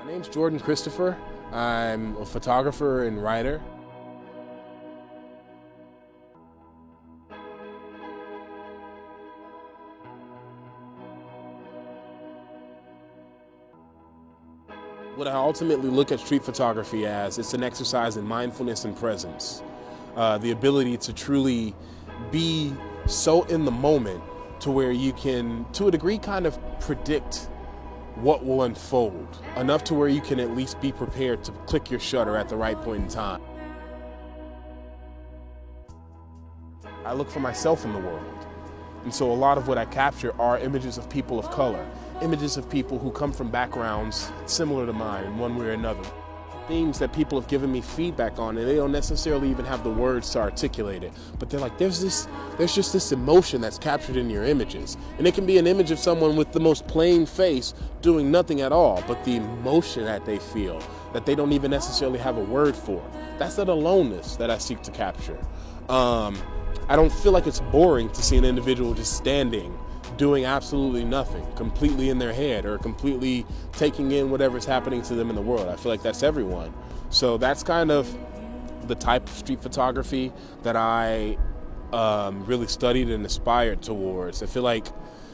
My name's Jourdan Christopher. I'm a photographer and writer. What I ultimately look at street photography as, it's an exercise in mindfulness and presence. The ability to truly be so in the moment to where you can, to a degree, kind of predict what will unfold, enough to where you can at least be prepared to click your shutter at the right point in time. I look for myself in the world, and so a lot of what I capture are images of people of color, images of people who come from backgrounds similar to mine in one way or another. Themes that people have given me feedback on, and they don't necessarily even have the words to articulate it, but they're like, there's just this emotion that's captured in your images. And it can be an image of someone with the most plain face doing nothing at all, but the emotion that they feel, that they don't even necessarily have a word for. That's that aloneness that I seek to capture. I don't feel like it's boring to see an individual just standing, doing absolutely nothing, completely in their head or completely taking in whatever's happening to them in the world. I feel like that's everyone. So that's kind of the type of street photography that I really studied and aspired towards. I feel like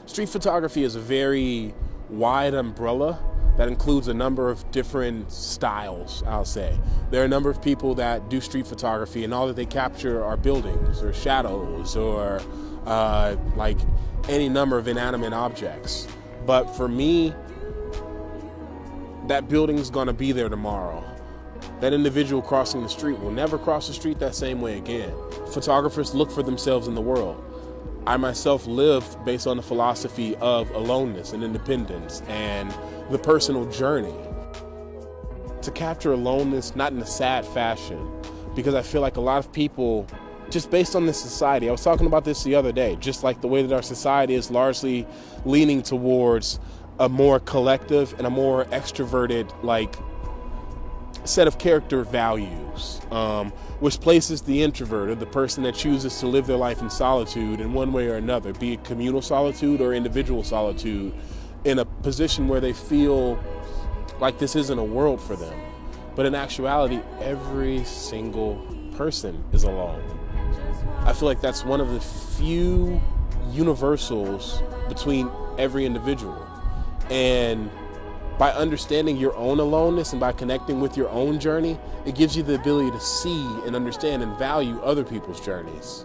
street photography is a very wide umbrella that includes a number of different styles, I'll say. There are a number of people that do street photography and all that they capture are buildings or shadows or like any number of inanimate objects. But for me, that building's gonna be there tomorrow. That individual crossing the street will never cross the street that same way again. Photographers look for themselves in the world. I myself live based on the philosophy of aloneness and independence and the personal journey. To capture aloneness, not in a sad fashion, because I feel like a lot of people, just based on this society, I was talking about this the other day, just like the way that our society is largely leaning towards a more collective and a more extroverted, like, set of character values, which places the introvert, or the person that chooses to live their life in solitude in one way or another, be it communal solitude or individual solitude, in a position where they feel like this isn't a world for them. But in actuality, every single person is alone. I feel like that's one of the few universals between every individual. And by understanding your own aloneness and by connecting with your own journey, it gives you the ability to see and understand and value other people's journeys.